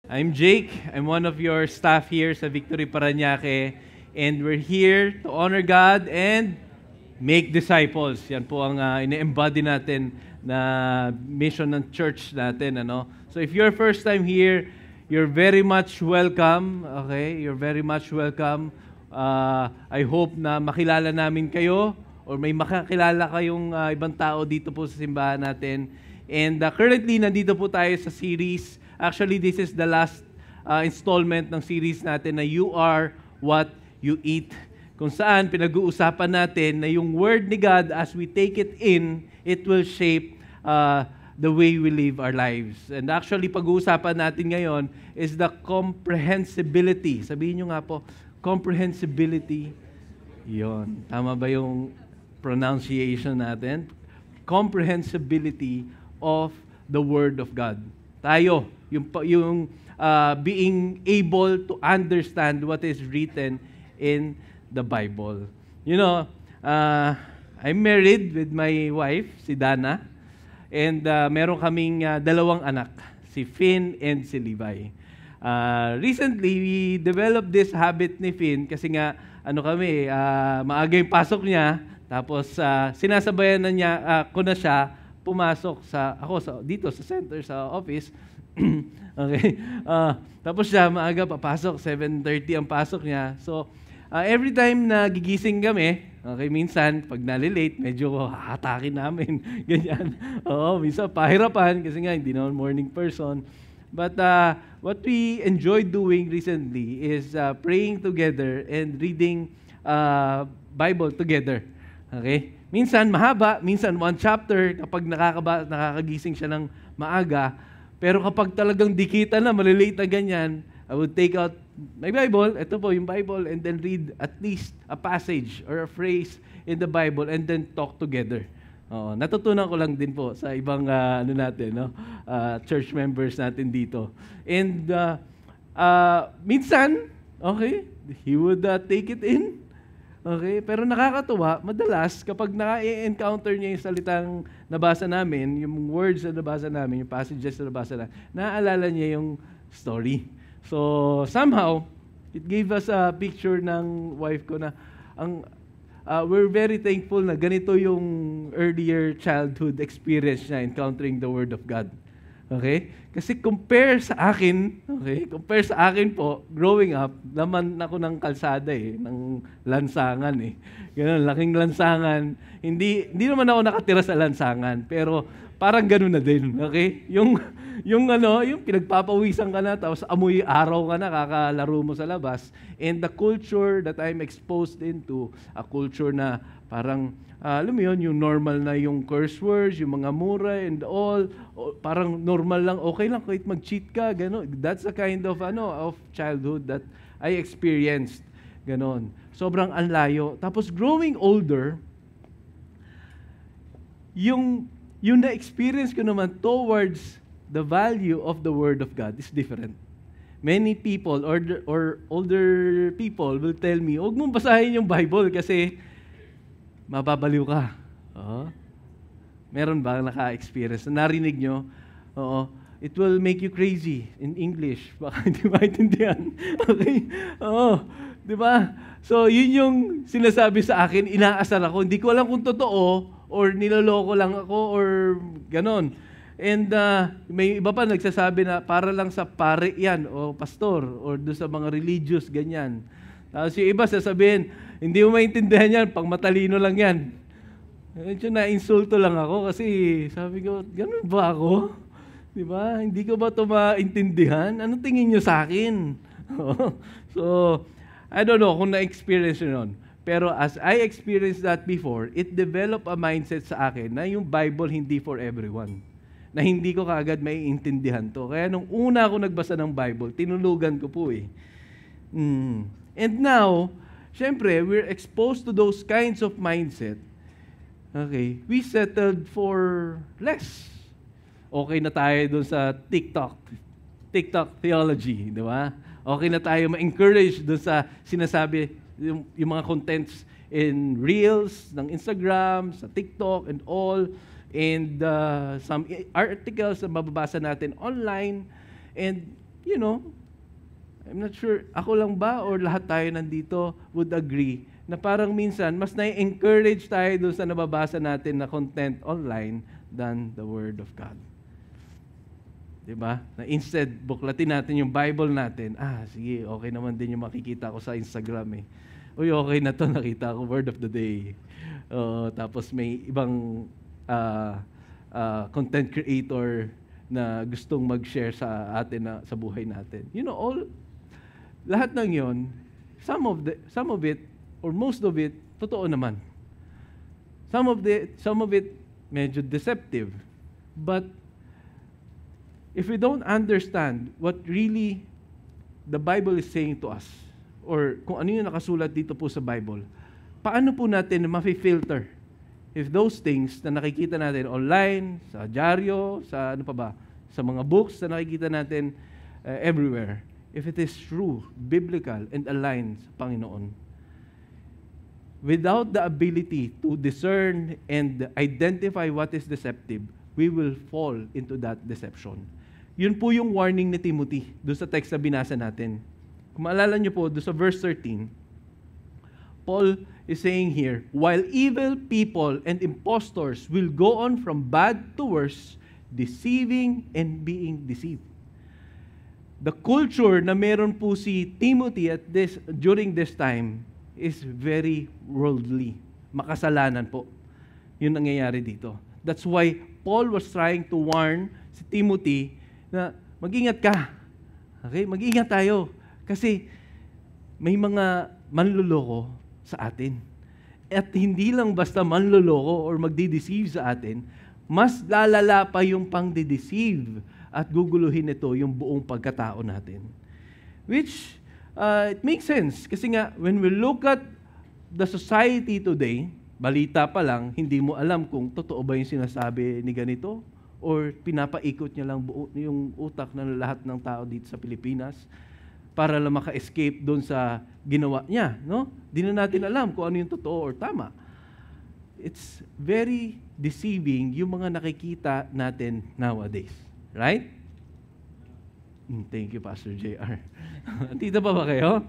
I'm Jake. I'm one of your staff here sa Victory Parañaque. And we're here to honor God and make disciples. Yan po ang ine-embody natin na mission ng church natin. So if you're first time here, you're very much welcome. Okay? You're very much welcome. I hope na makilala namin kayo or may makakilala kayong ibang tao dito po sa simbahan natin. And currently, nandito po tayo sa series. Actually, this is the last installment ng series natin na You Are What You Eat. Kung saan pinag-uusapan natin na yung Word ni God, as we take it in, it will shape the way we live our lives. And actually, pag-uusapan natin ngayon is the comprehensibility. Sabihin nyo nga po, comprehensibility. Yon. Tama ba yung pronunciation natin? Comprehensibility of the Word of God. Tayo, yung being able to understand what is written in the Bible. You know, I'm married with my wife, si Dana, and meron kaming dalawang anak, si Finn and si Levi. Recently, we developed this habit ni Finn kasi nga, maaga yung pasok niya, tapos sinasabayan na niya, ko na siya, pumasok dito sa center, sa office. Okay. Tapos siya maaga papasok, 7:30 ang pasok niya. So, every time na gigising kami, okay, minsan pag nalilate, medyo hahatakin namin. Ganyan. Oo, minsan pahirapan kasi nga hindi naman morning person. But what we enjoy doing recently is praying together and reading Bible together. Okay? Minsan mahaba, minsan one chapter kapag nakakagising siya ng maaga. Pero kapag talagang dikita na, malilate na ganyan, I would take out my Bible, ito po yung Bible, and then read at least a passage or a phrase in the Bible and then talk together. Natutunan ko lang din po sa ibang church members natin dito. And minsan, okay, he would take it in. Okay, pero nakakatuwa, madalas kapag na-encounter niya yung salitang nabasa namin, yung words na nabasa namin, yung passages na nabasa namin, naaalala niya yung story. So, somehow, it gave us a picture ng wife ko na we're very thankful na ganito yung earlier childhood experience niya encountering the Word of God. Okay? Kasi compare sa akin po, growing up, naman ako ng kalsada ng lansangan Ganun, laking lansangan. Hindi naman ako nakatira sa lansangan, pero parang ganun na din, okay? Yung pinagpapawisan ka na, tapos amoy araw ka na, kakalaro mo sa labas. And the culture that I'm exposed into, a culture na parang, alam mo yun, yung normal na yung curse words, yung mga mura and all, parang normal lang, okay lang kahit mag-cheat ka, gano'n. That's the kind of childhood that I experienced. Gano'n. Sobrang anlayo. Tapos growing older, yung na-experience ko naman towards the value of the Word of God is different. Many people or older people will tell me, huwag mong basahin yung Bible kasi mababaliw ka. Meron ba naka-experience? Narinig nyo? Oo. It will make you crazy in English. Baka hindi maintindihan. Okay? Oo. Di ba? So, yun yung sinasabi sa akin, inaasar ako. Hindi ko alam kung totoo or niloloko lang ako or ganon. And may iba pa nagsasabi na para lang sa pare yan o pastor or doon sa mga religious, ganyan. Tapos yung iba sasabihin, hindi mo maintindihan yan, pang matalino lang yan. Medyo na-insulto lang ako kasi sabi ko, ganun ba ako? Di ba? Hindi ko ba ito maintindihan? Anong tingin nyo sa akin? So, I don't know kung na-experience nyo nun. Pero as I experienced that before, it developed a mindset sa akin na yung Bible hindi for everyone. Na hindi ko kaagad maiintindihan to. Kaya nung una ako nagbasa ng Bible, tinulugan ko po And now, syempre, we're exposed to those kinds of mindset. Okay, we settled for less. Okay na tayo dun sa TikTok theology, di ba? Okay na tayo ma-encourage dun sa sinasabi, yung mga contents in Reels, ng Instagram, sa TikTok and all, and some articles na mababasa natin online. And you know, I'm not sure, ako lang ba or lahat tayo nandito would agree na parang minsan, mas na-encourage tayo doon sa nababasa natin na content online than the Word of God. Diba? Na instead, buklatin natin yung Bible natin. Sige, okay naman din yung makikita ko sa Instagram eh. Uy, okay na to, nakita ko, Word of the Day. Tapos may ibang content creator na gustong mag-share sa atin sa buhay natin. You know, lahat ng yon, some of it or most of it totoo naman. Some of it medyo deceptive. But if we don't understand what really the Bible is saying to us, or kung ano yung nakasulat dito po sa Bible, paano po natin ma-filter if those things na nakikita natin online, sa dyaryo, sa ano pa ba, sa mga books na nakikita natin everywhere, if it is true, biblical, and aligned sa Panginoon. Without the ability to discern and identify what is deceptive, we will fall into that deception. Yun po yung warning ni Timothy doon sa text na binasa natin. Kung maalala nyo po, doon sa verse 13, Paul is saying here, while evil people and impostors will go on from bad to worse, deceiving and being deceived. The culture na meron po si Timothy during this time is very worldly. Makasalanan po. Yun nangyayari dito. That's why Paul was trying to warn si Timothy na mag-ingat ka. Okay? Mag-ingat tayo. Kasi may mga manluloko sa atin. At hindi lang basta manluloko or magdi-deceive sa atin, mas lalala pa yung pang-deceive at guguluhin ito yung buong pagkatao natin. Which, it makes sense. Kasi nga, when we look at the society today, balita pa lang, hindi mo alam kung totoo ba yung sinasabi ni ganito or pinapaikot niya lang yung utak ng lahat ng tao dito sa Pilipinas para lang maka-escape doon sa ginawa niya. No? Di na natin alam kung ano yung totoo or tama. It's very deceiving yung mga nakikita natin nowadays. Right? Thank you, Pastor JR. Tita pa ba kayo?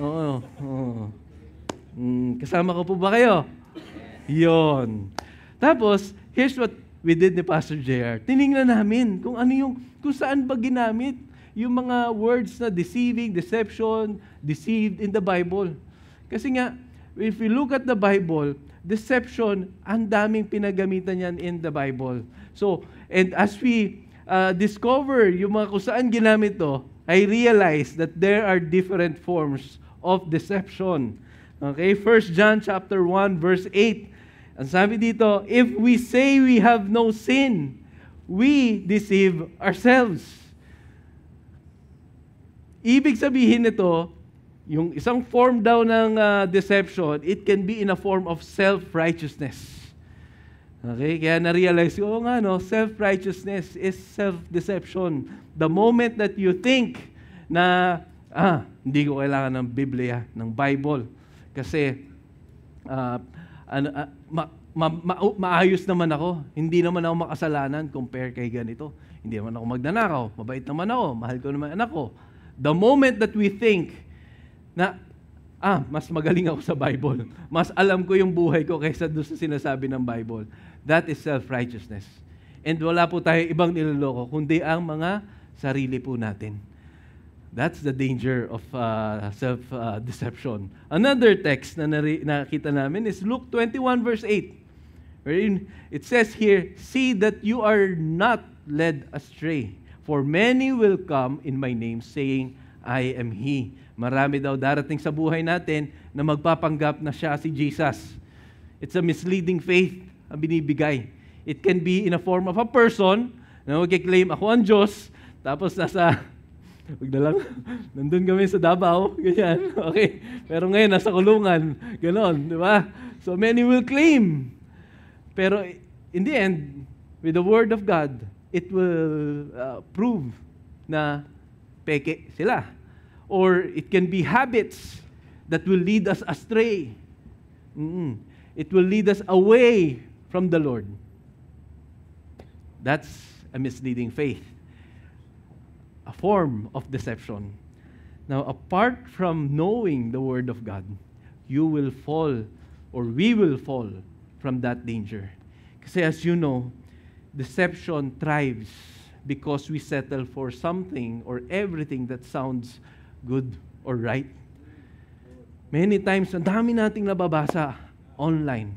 Oo. Kasama ko po ba kayo? Yon. Tapos, here's what we did ni Pastor JR. Tiningnan namin kung saan ba ginamit yung mga words na deceiving, deception, deceived in the Bible. Kasi nga, if we look at the Bible, deception, ang daming pinagamitan yan in the Bible. So, and as we discover yung mga kung saan ginamit to, I realize that there are different forms of deception. Okay, 1 John chapter 1 verse 8. Ang sabi dito, if we say we have no sin, we deceive ourselves. Ibig sabihin nito, yung isang form daw ng deception, it can be in a form of self-righteousness. Okay, kaya na-realize ko, self-righteousness is self-deception. The moment that you think na, hindi ko kailangan ng Biblia, ng Bible, kasi maayos naman ako. Hindi naman ako makasalanan compare kay ganito. Hindi naman ako magnanakaw. Mabait naman ako. Mahal ko naman anak ko. The moment that we think na, mas magaling ako sa Bible. Mas alam ko yung buhay ko kaysa doon sa sinasabi ng Bible. That is self-righteousness. And wala po tayo ibang niloloko, kundi ang mga sarili po natin. That's the danger of self-deception. Another text na nakita namin is Luke 21 verse 8. Wherein it says here, see that you are not led astray. For many will come in my name saying, I am He. Marami daw darating sa buhay natin na magpapanggap na siya si Jesus. It's a misleading faith ang binibigay. It can be in a form of a person na mag-claim ako ang Diyos, tapos wag na lang, nandun kami sa Davao, ganyan, okay. Pero ngayon, nasa kulungan, ganon, di ba? So many will claim. Pero in the end, with the Word of God, it will prove na peke sila. Or it can be habits that will lead us astray. It will lead us away from the Lord. That's a misleading faith. a form of deception. Now, apart from knowing the Word of God, you will fall, or we will fall from that danger. Kasi as you know, deception thrives because we settle for something or everything that sounds good or right. Many times, ang dami nating nababasa online,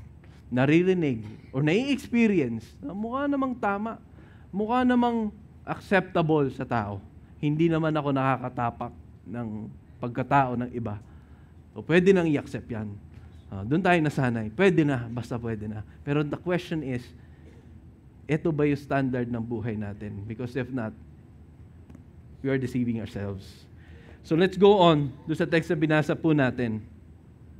naririnig, or nai-experience na mukha namang tama, mukha namang acceptable sa tao. Hindi naman ako nakakatapak ng pagkatao ng iba. So, pwede nang i-accept yan. Doon tayo nasanay. Pwede na, basta pwede na. Pero the question is, ito ba yung standard ng buhay natin? Because if not, we are deceiving ourselves. So let's go on doon sa text na binasa po natin.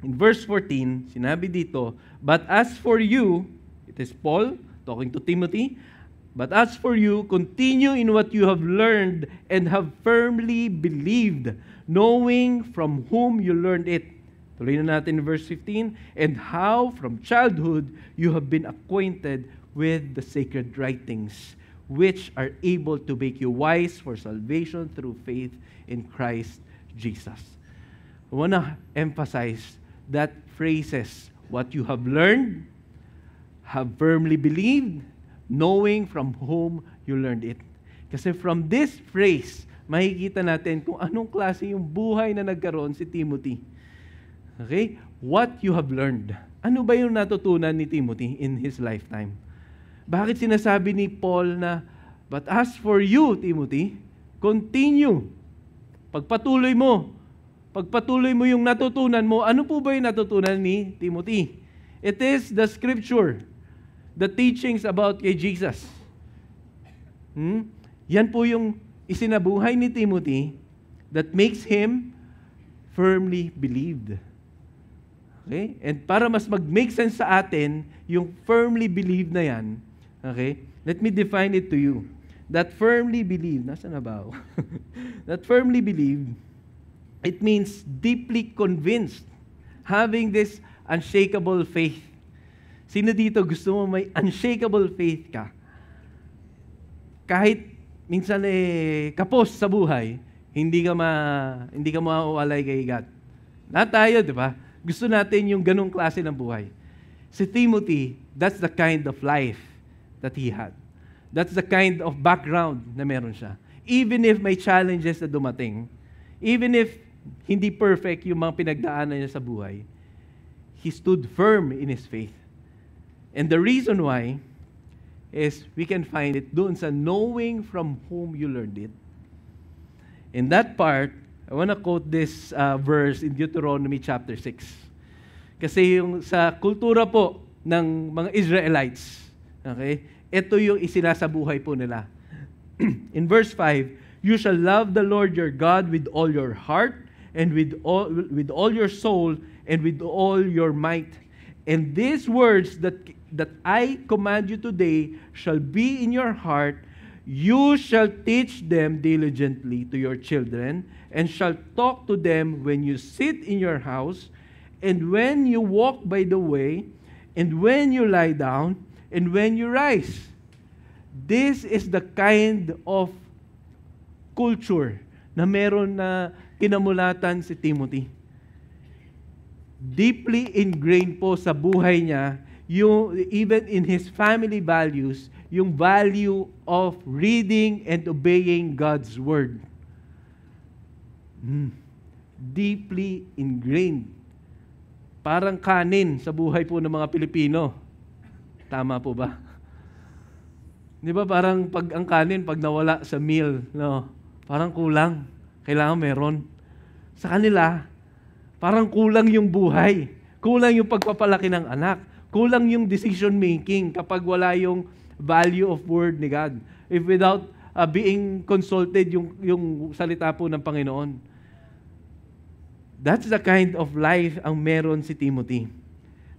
In verse 14, sinabi dito, but as for you, it is Paul talking to Timothy, but as for you, continue in what you have learned and have firmly believed, knowing from whom you learned it. Tuloy na natin in verse 15, and how from childhood you have been acquainted with the sacred writings, which are able to make you wise for salvation through faith in Christ Jesus. I want to emphasize that phrases, what you have learned, have firmly believed, knowing from whom you learned it. Kasi from this phrase, makikita natin kung anong klase yung buhay na nagkaroon si Timothy. Okay? What you have learned. Ano ba yung natutunan ni Timothy in his lifetime? Bakit sinasabi ni Paul na, but as for you, Timothy, continue. Pagpatuloy mo yung natutunan mo. Ano po ba yung natutunan ni Timothy? It is the scripture, the teachings about kay Jesus. Yan po yung isinabuhay ni Timothy that makes him firmly believed. Okay? And para mas mag-make sense sa atin, yung firmly believed na yan, okay? Let me define it to you. That firmly believed, nasa na ba ako? That firmly believed, it means deeply convinced, having this unshakable faith. Sino dito gusto mo may unshakable faith ka? Kahit minsan kapos sa buhay, hindi ka mawawalay kay God. Lahat tayo, di ba? Gusto natin yung ganong klase ng buhay. Si Timothy, that's the kind of life that he had. That's the kind of background na meron siya. Even if may challenges na dumating, even if hindi perfect yung mga pinagdaanan niya sa buhay, he stood firm in his faith. And the reason why is we can find it doon sa knowing from whom you learned it. In that part, I want to quote this verse in Deuteronomy chapter 6. Kasi yung sa kultura po ng mga Israelites, okay, ito yung isinasabuhay po nila. In verse 5, you shall love the Lord your God with all your heart and with all your soul and with all your might. And these words that I command you today shall be in your heart. You shall teach them diligently to your children, and shall talk to them when you sit in your house, and when you walk by the way, and when you lie down, and when you rise. This is the kind of culture na meron na kinamulatan si Timothy. Deeply ingrained po sa buhay niya, yung, even in his family values, yung value of reading and obeying God's Word. Deeply ingrained. Parang kanin sa buhay po ng mga Pilipino. Tama po ba? Di ba parang pag ang kanin, pag nawala sa meal, no, parang kulang. Kailangan meron. Sa kanila, parang kulang yung buhay. Kulang yung pagpapalaki ng anak. Kulang yung decision making kapag wala yung value of word ni God. If without being consulted yung salita po ng Panginoon. That's the kind of life ang meron si Timothy.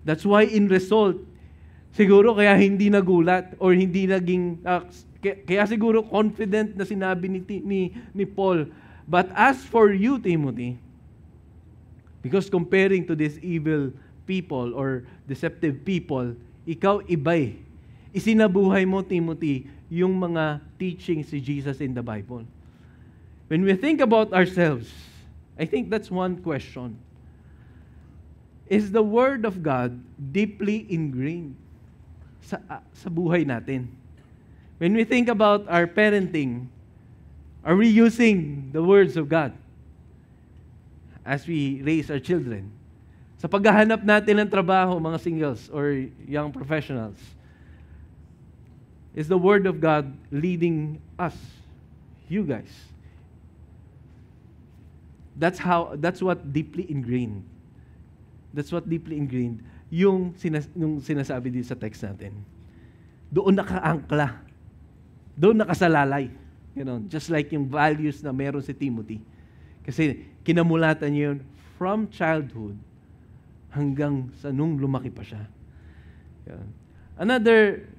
That's why in result, siguro kaya hindi nagulat or hindi naging, kaya siguro confident na sinabi ni Paul, but as for you, Timothy, because comparing to these evil people or deceptive people, ikaw iba'y. Isinabuhay mo, Timothy, yung mga teachings si Jesus in the Bible. When we think about ourselves, I think that's one question. Is the Word of God deeply ingrained sa buhay natin? When we think about our parenting, are we using the words of God as we raise our children? Sa paghahanap natin ng trabaho, mga singles or young professionals, is the Word of God leading us, you guys? That's what deeply ingrained. That's what deeply ingrained yung sinasabi dito sa text natin. Doon nakaangkla. Doon nakasalalay. You know, just like yung values na meron si Timothy. Kasi kinamulatan niya yun from childhood hanggang sa nung lumaki pa siya. Yeah. Another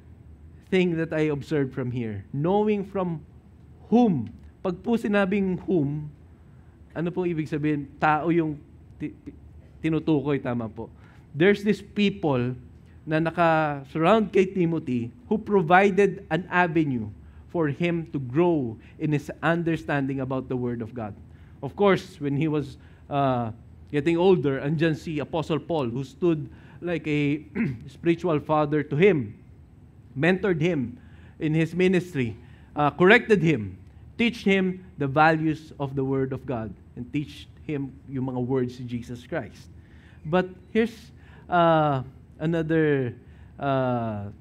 thing that I observed from here, knowing from whom. Pag po sinabing whom, ano pong ibig sabihin? Tao yung tinutukoy, tama po. There's this people na naka-surround kay Timothy who provided an avenue for him to grow in his understanding about the Word of God. Of course, when he was getting older, andyan si Apostle Paul who stood like a spiritual father to him, mentored him in his ministry, corrected him, teach him the values of the Word of God, and teach him yung mga words of Jesus Christ. But here's another,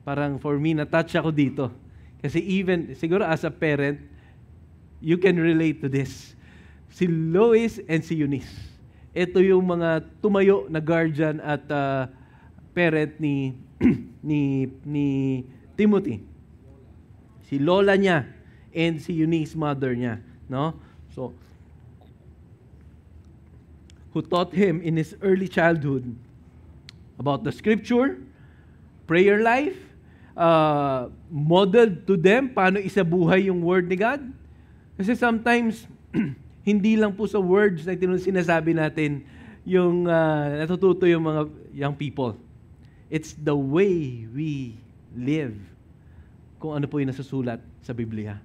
parang for me, na-touch ako dito. Kasi even, siguro as a parent, you can relate to this. Si Lois and si Eunice. Ito yung mga tumayo na guardian at parent ni Timothy. Si lola niya and si Eunice, mother niya. No? So, who taught him in his early childhood about the Scripture, prayer life, modeled to them paano isabuhay yung Word ni God. Kasi sometimes, hindi lang po sa words na sinasabi natin yung natututo yung mga young people. It's the way we live kung ano po yung nasusulat sa Biblia.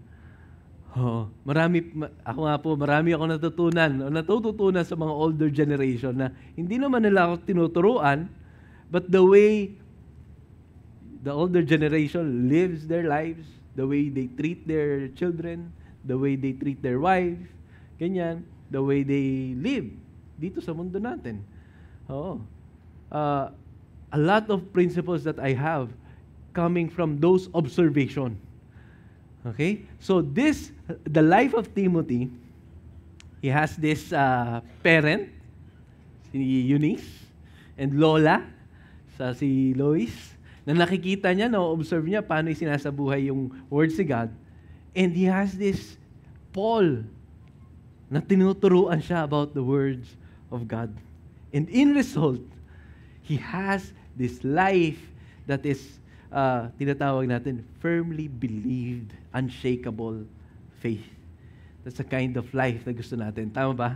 Marami ako natututunan sa mga older generation na hindi naman nila ako tinuturuan, but the way the older generation lives their lives, the way they treat their children, the way they treat their wife, ganyan, the way they live dito sa mundo natin. A lot of principles that I have coming from those observation. Okay? So the life of Timothy, he has this parent, si Eunice, and lola, si Lois, na nakikita niya, na-observe niya paano sinasabuhay yung words ni God. And he has this Paul, na tinuturuan siya about the words of God. And in result, he has this life that is tinatawag natin, firmly believed, unshakable faith. That's the kind of life na gusto natin. Tama ba?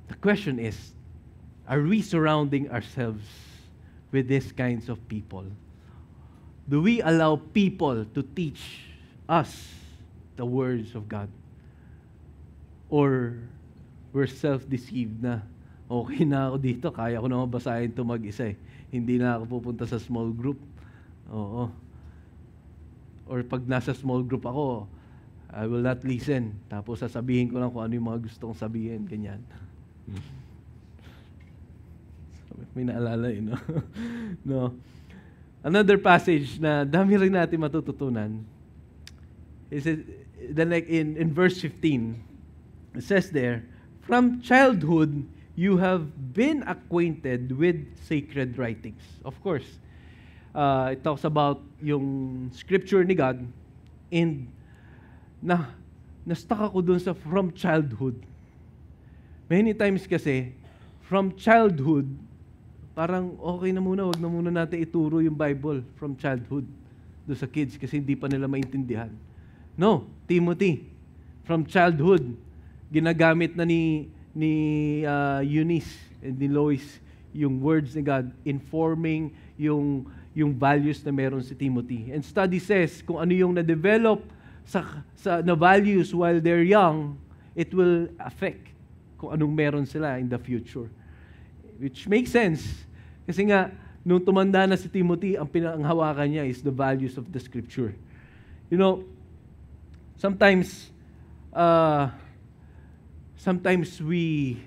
The question is, are we surrounding ourselves with these kinds of people? Do we allow people to teach us the words of God? Or we're self-deceived na, okay na ako dito, kaya ko naman basahin ito mag-isa eh. Hindi na ako pupunta sa small group. Oo. Or pag nasa small group ako, I will not listen. Tapos sasabihin ko lang kung ano yung mga gusto kong sabihin. Ganyan. May naalala yun, no? No. Another passage na dami rin natin matututunan is then like in verse 15, it says there, from childhood, you have been acquainted with sacred writings. Of course, it talks about yung scripture ni God, and na-stuck ako dun sa from childhood. Many times kasi, from childhood, parang okay na muna, wag na muna natin ituro yung Bible from childhood do sa kids kasi hindi pa nila maintindihan. No, Timothy, from childhood, ginagamit na ni Eunice and ni Lois yung words ni God, informing yung values na meron si Timothy. And study says kung ano yung na-develop na values while they're young, it will affect kung anong meron sila in the future. Which makes sense. Kasi nga, nung tumanda na si Timothy, ang pinanghawakan niya is the values of the Scripture. You know, sometimes we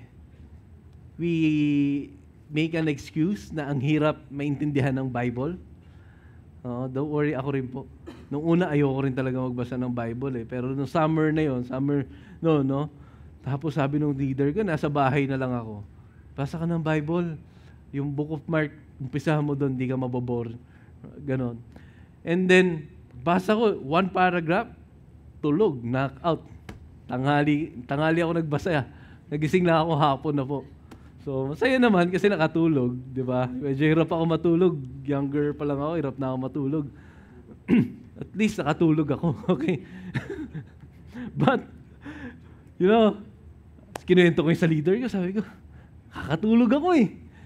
make an excuse na ang hirap maintindihan ng Bible. Don't worry, ako rin po. Nung una, ayoko rin talaga magbasa ng Bible Pero nung summer na yon, no? Tapos sabi nung leader ko, nasa bahay na lang ako. Basa ka ng Bible. Yung Book of Mark, umpisahan mo doon, di ka mabobore. Ganon. And then, basa ko, one paragraph, tulog, knockout. Tanghali ako nagbasa. Nagising na ako hapon na po. So, masaya naman kasi nakatulog, di ba? Medyo hirap ako matulog. Younger pa lang ako, hirap na ako matulog. At least nakatulog ako, okay? But, you know, kinuwento ko yung sa leader ko, sabi ko, kakatulog ako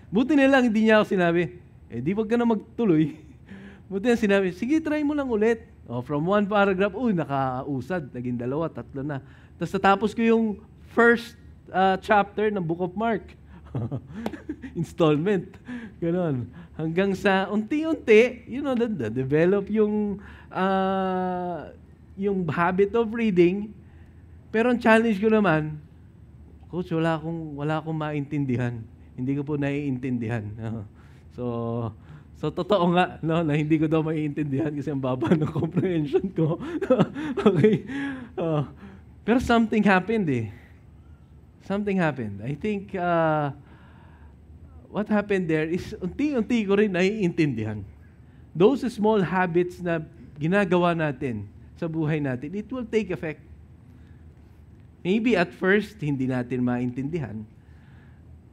Buti na lang, hindi niya ako sinabi, di wag ka na magtuloy. Buti na sinabi, sige, try mo lang ulit. From one paragraph, nakausad, naging 2, 3 na. Tapos natapos ko yung first chapter ng Book of Mark. Installment. Ganon. Hanggang sa unti-unti, develop yung habit of reading. Pero ang challenge ko naman, Coach, wala akong maintindihan. Hindi ko po naiintindihan. So totoo nga, na hindi ko daw maiintindihan kasi ang baba ng comprehension ko. Okay. Pero something happened Something happened. I think what happened there is unti-unti ko rin naiintindihan. Those small habits na ginagawa natin sa buhay natin, it will take effect. Maybe at first, hindi natin maintindihan.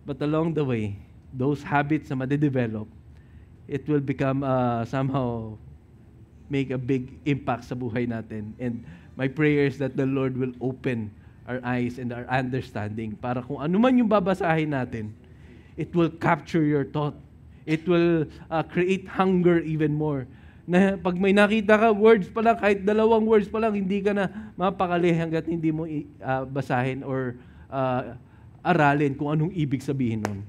But along the way, those habits na made-develop, it will become somehow make a big impact sa buhay natin. And my prayer is that the Lord will open our eyes and our understanding para kung ano man yung babasahin natin, it will capture your thought. It will create hunger even more. Na pag may nakita ka, words pa lang, kahit 2 words pa lang, hindi ka na mapakali hanggat hindi mo basahin or aralin kung anong ibig sabihin nun.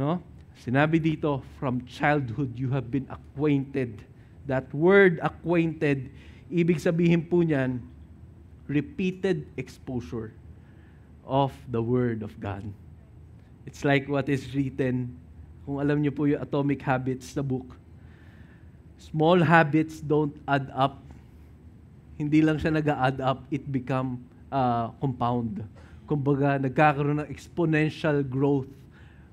No? Sinabi dito, from childhood you have been acquainted. That word acquainted, ibig sabihin po niyan, repeated exposure of the Word of God. It's like what is written, kung alam niyo po yung Atomic Habits na book. Small habits don't add up. Hindi lang siya nag-add up, it become compound. Kumbaga, nagkakaroon ng exponential growth.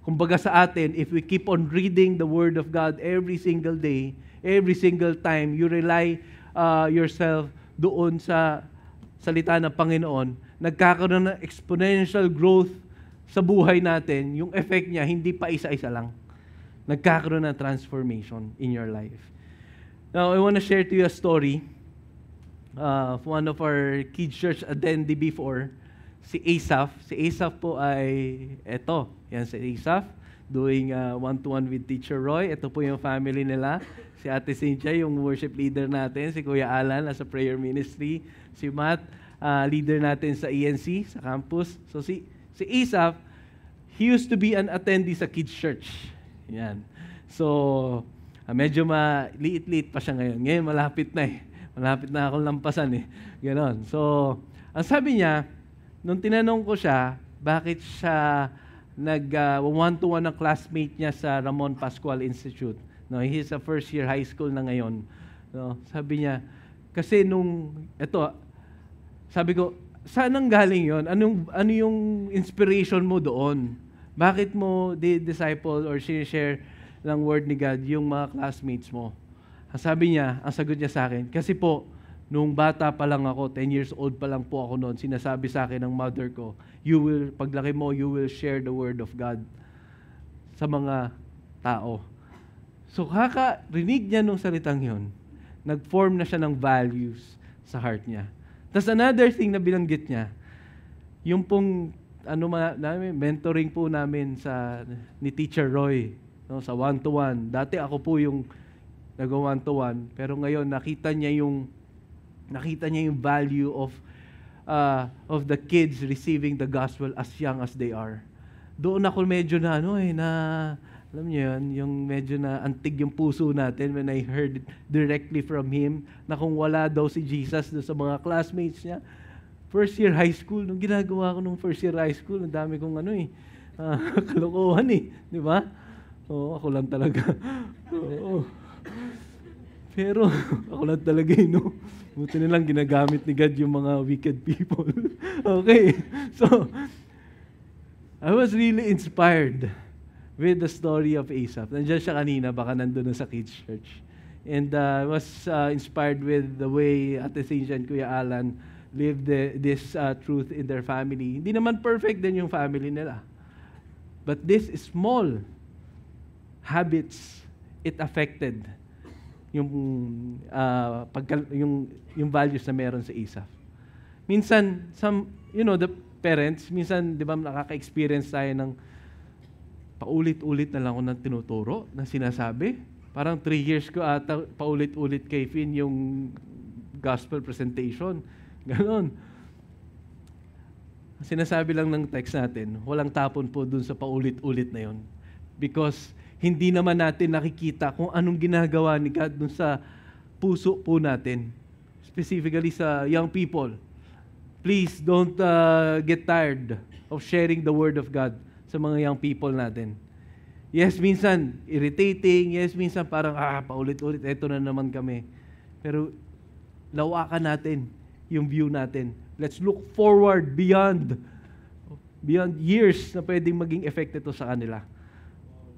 Kumbaga sa atin, if we keep on reading the Word of God every single day, every single time, you rely yourself doon sa salita ng Panginoon, nagkakaroon ng exponential growth sa buhay natin, yung effect niya, hindi pa isa-isa lang. Nagkakaroon ng transformation in your life. Now, I want to share to you a story of one of our kids' church attendee before, si Asaph. Si Asaph po ay, yan si Asaph, doing one-to-one with Teacher Roy. Ito po yung family nila. Si Ate Cynthia, yung worship leader natin. Si Kuya Alan, nasa prayer ministry. Si Matt, leader natin sa ENC, sa campus. So si Asaph, he used to be an attendee sa kids' church. Yan. So, medyo liit-liit pa siya ngayon. Ngayon, malapit na Malapit na akong lampasan Ganon. So, ang sabi niya, nung tinanong ko siya, bakit siya one-to-one ng classmate niya sa Ramon Pascual Institute. No, he's a first year high school na ngayon. No, sabi niya, kasi sabi ko, saan ang galing yon? Ano yung inspiration mo doon? Bakit mo disciple or share ng word ni God yung mga classmates mo? Sabi niya, ang sagot niya sa akin, kasi po, nung bata pa lang ako, 10 years old pa lang po ako noon, sinasabi sa akin ng mother ko, paglaki mo, you will share the word of God sa mga tao. So, kakarinig niya nung salitang yon, nag-form na siya ng values sa heart niya. Tapos another thing na binanggit niya, yung pong mentoring po namin ni Teacher Roy, sa one-to-one. Dati ako po yung nag-one-to-one, pero ngayon nakita niya yung Nakita niya yung value of the kids receiving the gospel as young as they are. Doon ako medyo na alam niyo yun, yung medyo na antig yung puso natin when I heard directly from him na kung wala daw si Jesus doon sa mga classmates niya. First year high school, nung ginagawa ko nung first year high school, ang dami kong kalokohan di ba? Oo, ako lang talaga. Oo. Pero ako lang talaga buti nilang ginagamit ni God yung mga wicked people. Okay. So, I was really inspired with the story of Asaph. Nandiyan siya kanina, baka nandun na sa kids church. And I was inspired with the way Ate Cynthia and Kuya Alan lived this truth in their family. Hindi naman perfect din yung family nila. But this small habits, it affected yung values na meron sa Asaph. Minsan, the parents, minsan, di ba, nakaka-experience tayo ng paulit-ulit na lang ako ng tinuturo, na sinasabi. Parang 3 years ko ata paulit-ulit kay Finn yung gospel presentation. Ganon. Sinasabi lang ng text natin, walang tapon po dun sa paulit-ulit na yon. Because hindi naman natin nakikita kung anong ginagawa ni God dun sa puso po natin. Specifically sa young people. Please don't get tired of sharing the Word of God sa mga young people natin. Yes, minsan irritating. Yes, minsan parang paulit-ulit. Eto na naman kami. Pero lawakan natin yung view natin. Let's look forward beyond years na pwedeng maging effect ito sa kanila.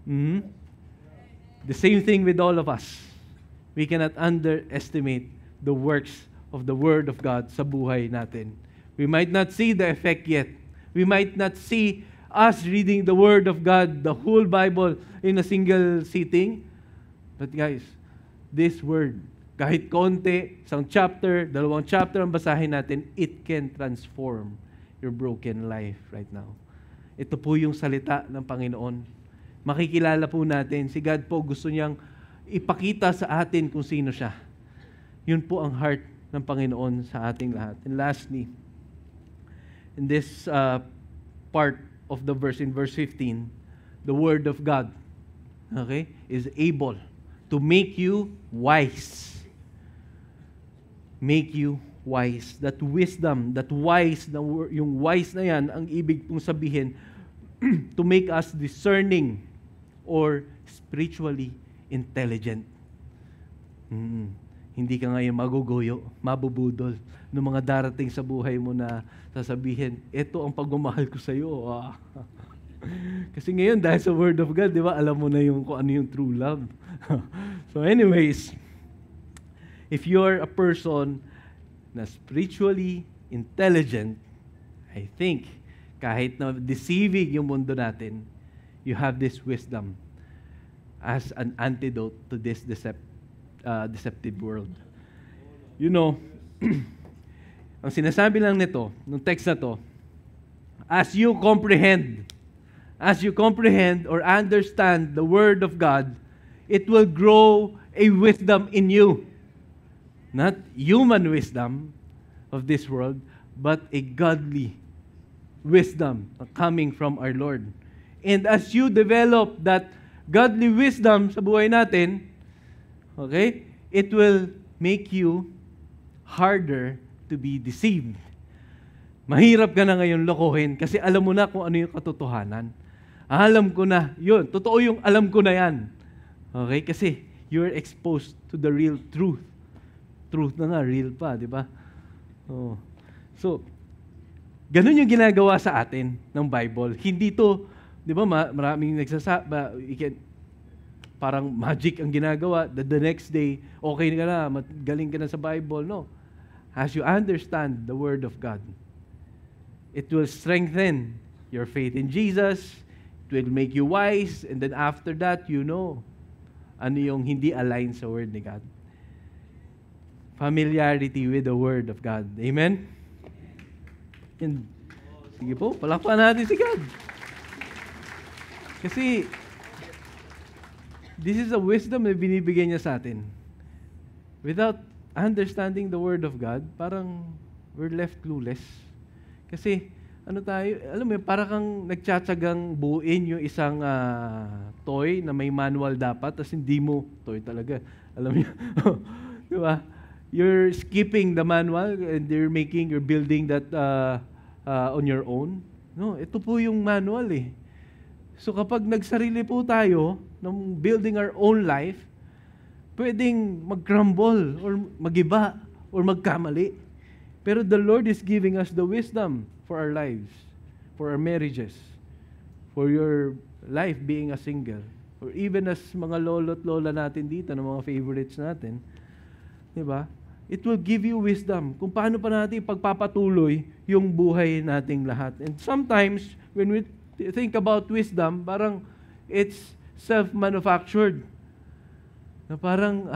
The same thing with all of us. We cannot underestimate the works of the Word of God sa buhay natin. We might not see the effect yet. We might not see us reading the Word of God, the whole Bible in a single sitting. But guys, this Word, kahit konti, isang chapter, 2 chapter ang basahin natin, it can transform your broken life right now. Ito po yung salita ng Panginoon. Makikilala po natin, si God po gusto niyang ipakita sa atin kung sino siya. Yun po ang heart ng Panginoon sa ating lahat. And lastly, in this part of the verse, in verse 15, the Word of God, is able to make you wise. Make you wise. That wisdom, that wise, yung wise na yan, ang ibig pong sabihin, to make us discerning or spiritually intelligent. Hindi ka ngayon maguguyo, mabubudol ng mga darating sa buhay mo na sasabihin, ito ang pagmamahal ko sa iyo. Kasi ngayon, dahil sa Word of God, di ba, alam mo na kung ano yung true love. So anyways, if you're a person na spiritually intelligent, I think, kahit na deceiving yung mundo natin, you have this wisdom as an antidote to this deceptive world. You know, ang sinasabi lang nito, ng text na to, as you comprehend or understand the Word of God, it will grow a wisdom in you. Not human wisdom of this world, but a godly wisdom coming from our Lord. And as you develop that godly wisdom sa buhay natin, it will make you harder to be deceived. Mahirap ka na ngayon lokohin kasi alam mo na kung ano yung katotohanan. Alam ko na, yun, totoo yung alam ko na yan. Kasi you're exposed to the real truth. Truth na nga, real pa, di ba? So, ganun yung ginagawa sa atin ng Bible. Hindi to, di ba, maraming parang magic ang ginagawa. The next day, okay ka na, galing ka na sa Bible. No. As you understand the Word of God, it will strengthen your faith in Jesus. It will make you wise. And then after that, you know ano yung hindi align sa Word ni God. Familiarity with the Word of God. Amen? And, sige po, palakpan natin si God. Kasi, this is a wisdom na binibigay niya sa atin. Without understanding the Word of God, parang we're left clueless. Kasi, ano tayo, alam mo, para kang nagtsatsagang buuin yung isang toy na may manual dapat, tapos hindi mo, toy talaga, alam niyo, di ba? You're skipping the manual and you're building that on your own. No, ito po yung manual eh. So kapag nagsarili po tayo ng building our own life, pwedeng mag-crumble or mag-iba or magkamali. Pero the Lord is giving us the wisdom for our lives, for our marriages, for your life being a single, or even as mga lolo't lola natin dito, ng mga favorites natin, di ba? It will give you wisdom kung paano pa natin ipagpapatuloy yung buhay nating lahat. And sometimes, when we think about wisdom, parang it's self-manufactured. Na parang,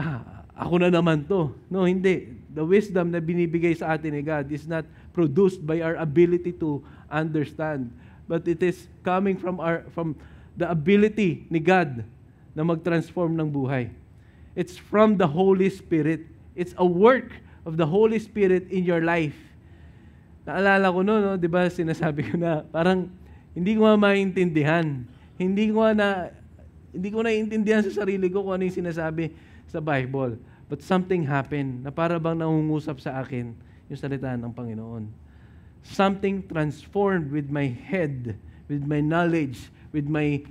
ako na naman to. No, hindi. The wisdom na binibigay sa atin ni God is not produced by our ability to understand, but it is coming from the ability ni God na mag-transform ng buhay. It's from the Holy Spirit. It's a work of the Holy Spirit in your life. Naalala ko no, 'di ba, sinasabi ko na parang hindi ko maintindihan. Hindi ko naiintindihan sa sarili ko kung ano yung sinasabi sa Bible. But something happened na para bang nangungusap sa akin yung salita ng Panginoon. Something transformed with my head, with my knowledge, with my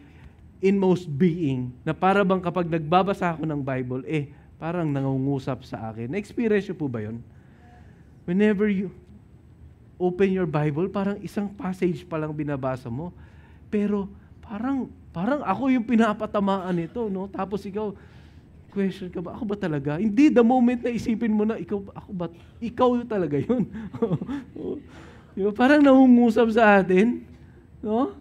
inmost being, na para bang kapag nagbabasa ako ng Bible, parang nangungusap sa akin. Na-experience nyo po ba yun? Whenever you open your Bible, parang isang passage pa lang binabasa mo, pero parang ako yung pinapatamaan nito, no? Tapos question ka ba, ako ba talaga? Hindi, the moment na isipin mo na, ikaw yung talaga yun. Diba? Parang nangungusap sa atin, no?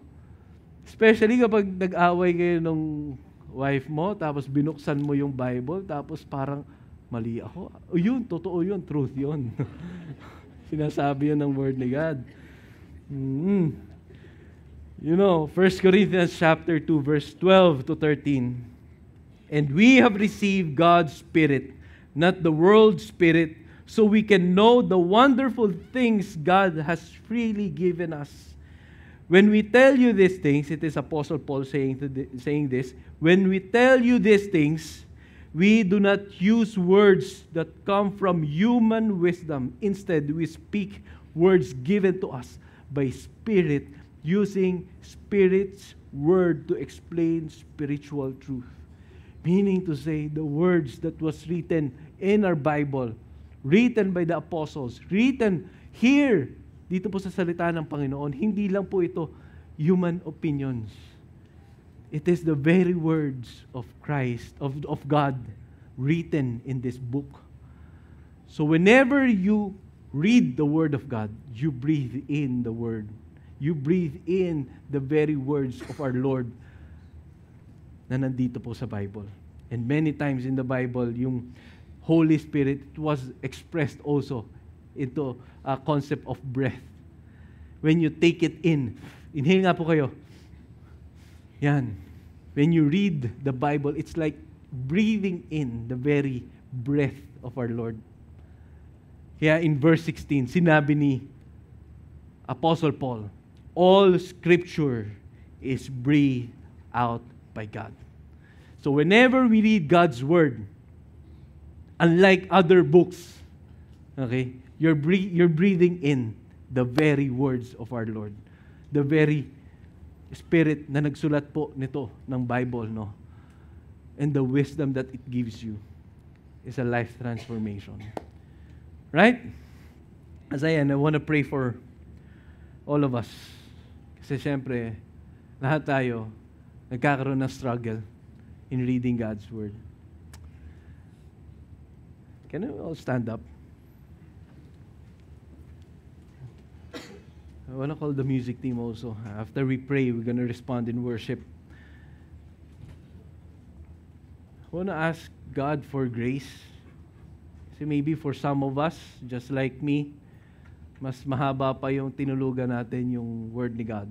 Especially kapag nag-away kayo nung wife mo, tapos binuksan mo yung Bible, tapos parang, mali ako. Yun, totoo yun, truth yun. Sinasabi yun ng Word ni God. You know, 1 Corinthians chapter 2, verse 12 to 13. And we have received God's Spirit, not the world's spirit, so we can know the wonderful things God has freely given us. When we tell you these things, it is Apostle Paul saying this, when we tell you these things, we do not use words that come from human wisdom. Instead, we speak words given to us by Spirit, using Spirit's word to explain spiritual truth. Meaning to say, the words that was written in our Bible, written by the apostles, written here, dito po sa salita ng Panginoon, hindi lang po ito human opinions. It is the very words of Christ, of God, written in this book. So whenever you read the Word of God, you breathe in the Word. You breathe in the very words of our Lord na nandito po sa Bible. And many times in the Bible, yung Holy Spirit was expressed also into a concept of breath. When you take it in, inhale nga po kayo. Yan. When you read the Bible, it's like breathing in the very breath of our Lord. Kaya in verse 16, sinabi ni Apostle Paul, all Scripture is breathed out by God. So whenever we read God's Word, unlike other books, okay, you're breathing in the very words of our Lord. The very Spirit na nagsulat po nito ng Bible, no? And the wisdom that it gives you is a life transformation. Right? As I want to pray for all of us. Kasi syempre, lahat tayo nagkakaroon ng struggle in reading God's Word. Can we all stand up? I want to call the music team also. After we pray, we're going to respond in worship. I want to ask God for grace. Kasi maybe for some of us, just like me, mas mahaba pa yung tinulugan natin yung Word ni God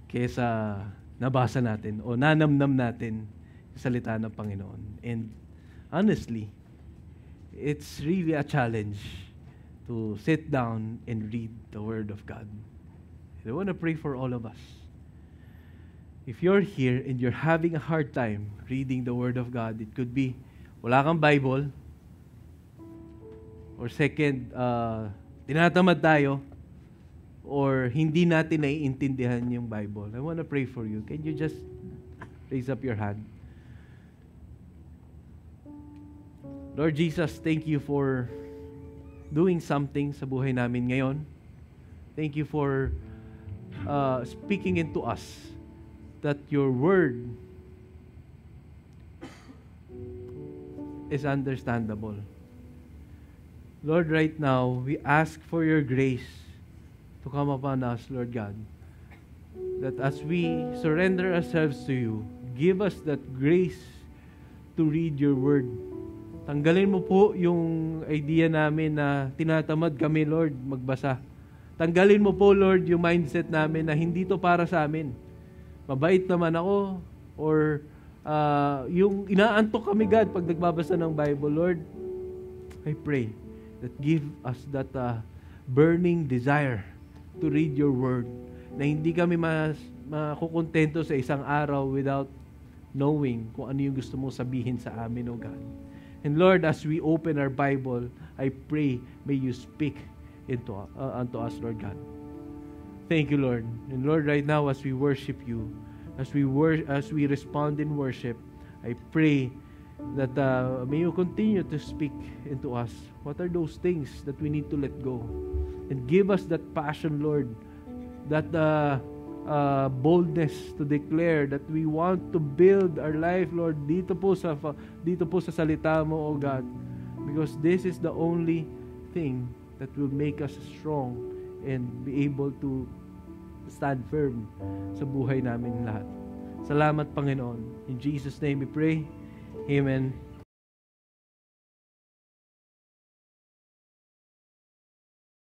kesa nabasa natin o nanamnam natin yung salita ng Panginoon. And honestly, it's really a challenge to sit down and read the Word of God. I want to pray for all of us. If you're here and you're having a hard time reading the Word of God, it could be wala kang Bible, or second, tinatamad tayo, or hindi natin naiintindihan yung Bible. I want to pray for you. Can you just raise up your hand? Lord Jesus, thank you for doing something sa buhay namin ngayon. Thank you for speaking into us that your word is understandable. Lord, right now, we ask for your grace to come upon us, Lord God. That as we surrender ourselves to you, give us that grace to read your word. Tanggalin mo po yung idea namin na tinatamad kami, Lord, magbasa. Tanggalin mo po, Lord, yung mindset namin na hindi to para sa amin. Mabait naman ako, or yung inaantok kami, God, pag nagbabasa ng Bible. Lord, I pray that give us that burning desire to read your word, na hindi kami makukontento sa isang araw without knowing kung ano yung gusto mong sabihin sa amin, O God. And Lord, as we open our Bible, I pray, may you speak unto us, Lord God. Thank you, Lord. And Lord, right now, as we worship you, as we respond in worship, I pray that may you continue to speak into us. What are those things that we need to let go? And give us that passion, Lord, that boldness to declare that we want to build our life, Lord, dito po sa salita mo, O God, because this is the only thing that will make us strong and be able to stand firm sa buhay namin lahat. Salamat, Panginoon. In Jesus' name we pray. Amen.